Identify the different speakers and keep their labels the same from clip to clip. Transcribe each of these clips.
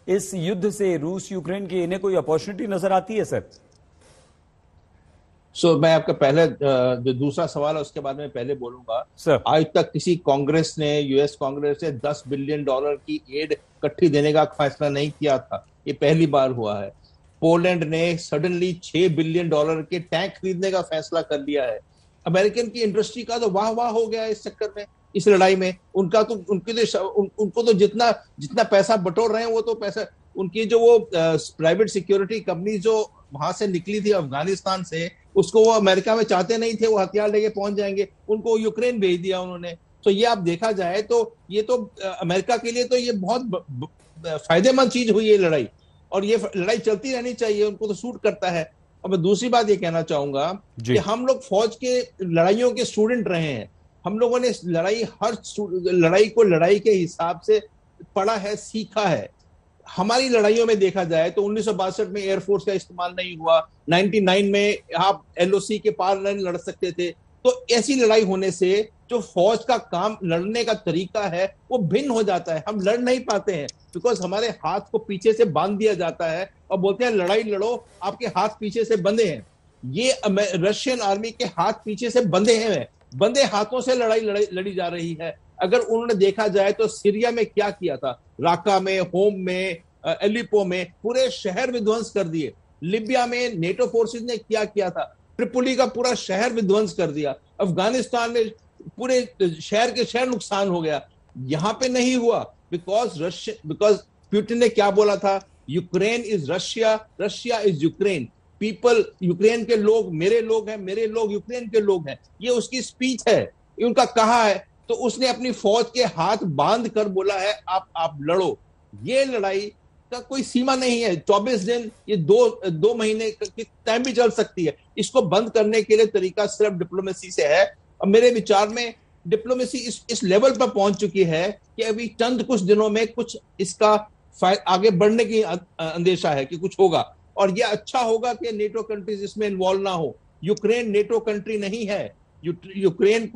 Speaker 1: इस युद्ध से रूस यूक्रेन की इन्हें कोई अपॉर्चुनिटी नजर आती है सर?
Speaker 2: मैं आपका पहले जो दूसरा सवाल है उसके बाद में पहले बोलूंगा।
Speaker 1: सर,
Speaker 2: आज तक किसी कांग्रेस ने, यूएस कांग्रेस ने $10 बिलियन की एड इकट्ठी देने का फैसला नहीं किया था। ये पहली बार हुआ है। पोलैंड ने सडनली $6 बिलियन के टैंक खरीदने का फैसला कर लिया है। अमेरिकन की इंडस्ट्री का तो वाह वाह हो गया इस चक्कर में, इस लड़ाई में। उनको तो जितना जितना पैसा बटोर रहे हैं, वो तो पैसा उनकी जो वो प्राइवेट सिक्योरिटी कंपनी जो वहां से निकली थी अफगानिस्तान से, उसको वो अमेरिका में चाहते नहीं थे, वो हथियार लेके पहुंच जाएंगे, उनको यूक्रेन भेज दिया उन्होंने। तो ये आप देखा जाए तो ये तो अमेरिका के लिए तो ये बहुत फायदेमंद चीज हुई है लड़ाई, और ये लड़ाई चलती रहनी चाहिए, उनको तो सूट करता है। और मैं दूसरी बात ये कहना चाहूंगा कि हम लोग फौज के लड़ाइयों के स्टूडेंट रहे हैं। हम लोगों ने हर लड़ाई को लड़ाई के हिसाब से पढ़ा है, सीखा है। हमारी लड़ाइयों में देखा जाए तो 1962 में एयरफोर्स का इस्तेमाल नहीं हुआ, 99 में आप एलओसी के पार नहीं लड़ सकते थे। तो ऐसी लड़ाई होने से जो फौज का काम, लड़ने का तरीका है, वो भिन्न हो जाता है। हम लड़ नहीं पाते हैं बिकॉज हमारे हाथ को पीछे से बांध दिया जाता है और बोलते हैं लड़ाई लड़ो, आपके हाथ पीछे से बंधे हैं। ये रशियन आर्मी के हाथ पीछे से बंधे हैं, बंधे हाथों से लड़ी जा रही है। अगर उन्होंने देखा जाए तो सीरिया में क्या किया था, राका में, होम में, एलिपो में पूरे शहर विध्वंस कर दिए। लिबिया में नेटो फोर्सेस ने क्या किया था, ट्रिपोली का पूरा शहर विध्वंस कर दिया। अफगानिस्तान में पूरे शहर के शहर नुकसान हो गया। यहां पे नहीं हुआ बिकॉज पुतिन ने क्या बोला था, Ukraine is Russia, Russia is Ukraine. People, Ukraine के लोग मेरे लोग हैं, मेरे लोग यूक्रेन के लोग हैं। ये उसकी स्पीच है, ये उनका कहा है। तो उसने अपनी फौज के हाथ बांध कर बोला है आप लड़ो। ये लड़ाई का कोई सीमा नहीं है, 24 दिन, ये दो महीने की टाइम भी चल सकती है। इसको बंद करने के लिए तरीका सिर्फ डिप्लोमेसी से है। और मेरे विचार में डिप्लोमेसी इस लेवल पर पहुंच चुकी है कि अभी चंद कुछ दिनों में कुछ इसका आगे बढ़ने की अंदेशा है कि कुछ होगा। और यह अच्छा होगा कि नेटो कंट्रीज इसमें इन्वॉल्व ना हो। यूक्रेन नेटो कंट्री नहीं है। यूक्रेन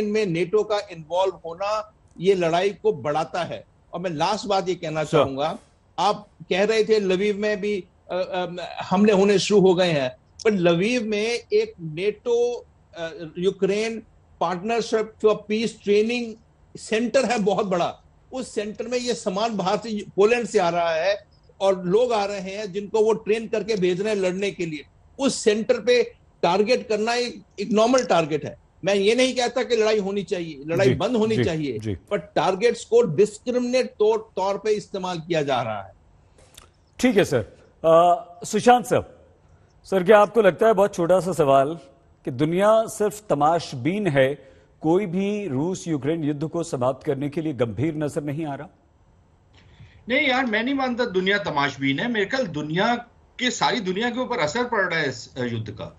Speaker 2: में नेटो का इन्वॉल्व होना ये लड़ाई को बढ़ाता है। और मैं लास्ट बात ये कहना चाहूंगा, आप कह रहे थे लवीव में भी हमले होने शुरू हो गए हैं, पर लवीव में एक NATO Ukraine partnership for piece training centre है, बहुत बड़ा। उस सेंटर में ये सामान बाहर से, पोलैंड से आ रहा है और लोग आ रहे हैं जिनको वो ट्रेन करके भेज रहे हैं लड़ने के लिए। उस सेंटर पे टारगेट करना एक नॉर्मल टारगेट है। मैं ये नहीं कहता कि लड़ाई होनी चाहिए, लड़ाई बंद होनी चाहिए, पर टारगेट्स को डिस्क्रिमिनेट तौर पे इस्तेमाल किया जा रहा है।
Speaker 1: ठीक है सर। सुशांत सर, क्या आपको लगता है, बहुत छोटा सा सवाल, कि दुनिया सिर्फ तमाशबीन है, कोई भी रूस यूक्रेन युद्ध को समाप्त करने के लिए गंभीर नजर नहीं आ रहा?
Speaker 3: नहीं यार, मैं नहीं मानता दुनिया तमाशबीन है। मेरे ख्याल सारी दुनिया के ऊपर असर पड़ रहा है इस युद्ध का।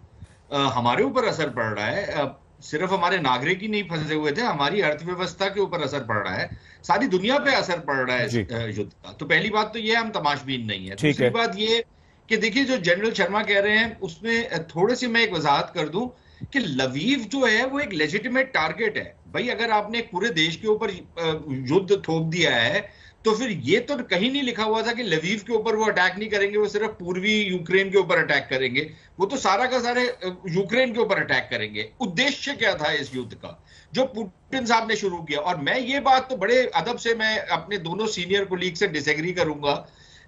Speaker 3: हमारे ऊपर असर पड़ रहा है। सिर्फ हमारे नागरिक ही नहीं फंसे हुए थे, हमारी अर्थव्यवस्था के ऊपर असर पड़ रहा है, सारी दुनिया पे असर पड़ रहा है इस युद्ध का। तो पहली बात तो ये, हम तमाशबीन नहीं है। दूसरी बात ये कि देखिए, जो जनरल शर्मा कह रहे हैं उसमें थोड़ी सी मैं एक वजाहत कर दूं कि लवीव जो है वो एक लेजिटिमेट टारगेट है। भाई, अगर आपने पूरे देश के ऊपर युद्ध थोप दिया है तो फिर ये तो कहीं नहीं लिखा हुआ था कि लवीव के ऊपर वो अटैक नहीं करेंगे, वो सिर्फ पूर्वी यूक्रेन के ऊपर अटैक करेंगे। वो तो सारा का सारे यूक्रेन के ऊपर अटैक करेंगे। उद्देश्य क्या था इस युद्ध का जो पुतिन साहब ने शुरू किया? और मैं ये बात तो बड़े अदब से मैं अपने दोनों सीनियर कोलीग से डिसएग्री करूंगा।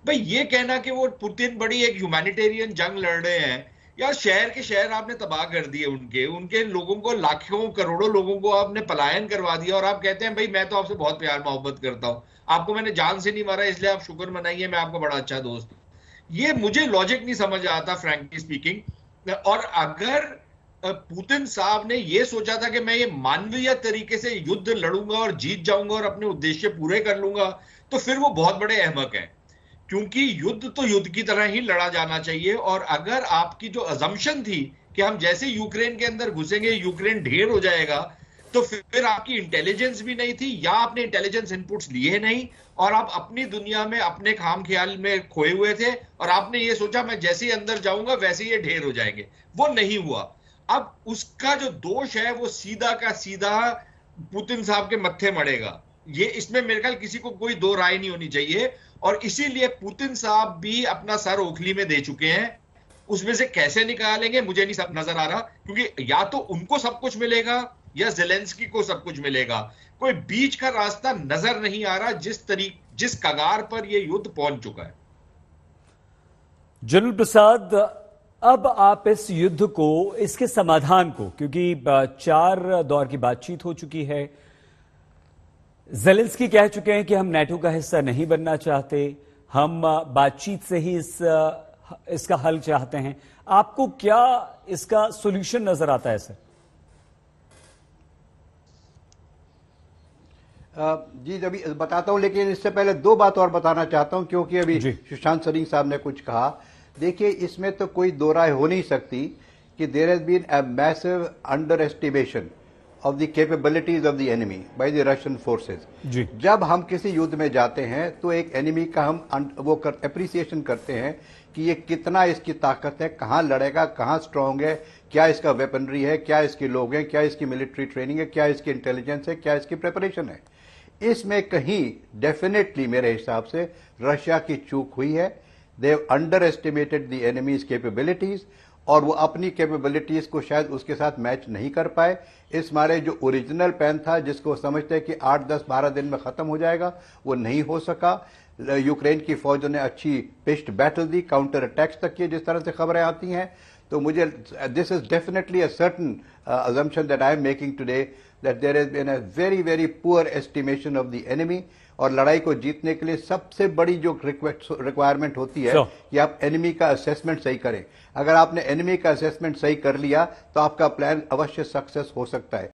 Speaker 3: भाई, ये कहना कि वो पुतिन बड़ी एक ह्यूमैनिटेरियन जंग लड़ रहे हैं, यार शहर के शहर आपने तबाह कर दिए, उनके लोगों को, लाखों करोड़ों लोगों को आपने पलायन करवा दिया, और आप कहते हैं भाई मैं तो आपसे बहुत प्यार मोहब्बत करता हूं, आपको मैंने जान से नहीं मारा इसलिए आप शुक्र मनाइए, मैं आपका बड़ा अच्छा दोस्त हूं। ये मुझे लॉजिक नहीं समझ आता फ्रैंकली स्पीकिंग। और अगर पुतिन साहब ने ये सोचा था कि मैं ये मानवीय तरीके से युद्ध लड़ूंगा और जीत जाऊंगा और अपने उद्देश्य पूरे कर लूंगा, तो फिर वो बहुत बड़े अहमक हैं। क्योंकि युद्ध तो युद्ध की तरह ही लड़ा जाना चाहिए। और अगर आपकी जो अजम्पशन थी कि हम जैसे यूक्रेन के अंदर घुसेंगे यूक्रेन ढेर हो जाएगा, तो फिर आपकी इंटेलिजेंस भी नहीं थी, या आपने इंटेलिजेंस इनपुट्स लिए नहीं, और आप अपनी दुनिया में अपने खाम ख्याल में खोए हुए थे, और आपने ये सोचा मैं जैसे ही अंदर जाऊंगा वैसे ही ये ढेर हो जाएंगे। वो नहीं हुआ। अब उसका जो दोष है वो सीधा का सीधा पुतिन साहब के मत्थे मड़ेगा। ये इसमें मेरे ख्याल किसी को कोई दो राय नहीं होनी चाहिए। और इसीलिए पुतिन साहब भी अपना सर ओखली में दे चुके हैं। उसमें से कैसे निकालेंगे मुझे नहीं सब नजर आ रहा, क्योंकि या तो उनको सब कुछ मिलेगा या ज़ेलेंस्की को सब कुछ मिलेगा, कोई बीच का रास्ता नजर नहीं आ रहा जिस कगार पर यह युद्ध पहुंच चुका है।
Speaker 1: जनरल प्रसाद, अब आप इस युद्ध को, इसके समाधान को, क्योंकि 4 दौर की बातचीत हो चुकी है, ज़ेलेंस्की कह चुके हैं कि हम नेटो का हिस्सा नहीं बनना चाहते, हम बातचीत से ही इसका हल चाहते हैं। आपको क्या इसका सॉल्यूशन नजर आता है सर?
Speaker 4: जी अभी बताता हूं, लेकिन इससे पहले 2 बात और बताना चाहता हूं, क्योंकि अभी सुशांत सिंह साहब ने कुछ कहा। देखिए, इसमें तो कोई दो राय हो नहीं सकती कि there has been a massive underestimation of the capabilities of the enemy by the Russian forces. जब हम किसी युद्ध में जाते हैं तो एक एनिमी का हम एप्रिसिएशन करते हैं कि ये कितना इसकी ताकत है, कहां लड़ेगा, कहां स्ट्रांग है, क्या इसका वेपनरी है, क्या इसके लोग हैं, क्या इसकी मिलिट्री ट्रेनिंग है, क्या इसकी इंटेलिजेंस है, क्या इसकी प्रिपरेशन है। इसमें कहीं डेफिनेटली मेरे हिसाब से रशिया की चूक हुई है। They have under estimated the enemies capabilities, और वो अपनी कैपेबिलिटीज को शायद उसके साथ मैच नहीं कर पाए। इस मारे जो ओरिजिनल प्लान था, जिसको समझते हैं कि 8, 10, 12 दिन में खत्म हो जाएगा, वो नहीं हो सका। यूक्रेन की फौजों ने अच्छी पिच्ड बैटल दी, काउंटर अटैक्स तक किए, जिस तरह से खबरें आती हैं। तो मुझे this is definitely a certain assumption that I am making today that there has been a very very poor estimation of the enemy। और लड़ाई को जीतने के लिए सबसे बड़ी जो रिक्वायरमेंट होती है कि आप एनिमी का असेसमेंट सही करें। अगर आपने एनिमी का असेसमेंट सही कर लिया तो आपका प्लान अवश्य सक्सेस हो सकता है।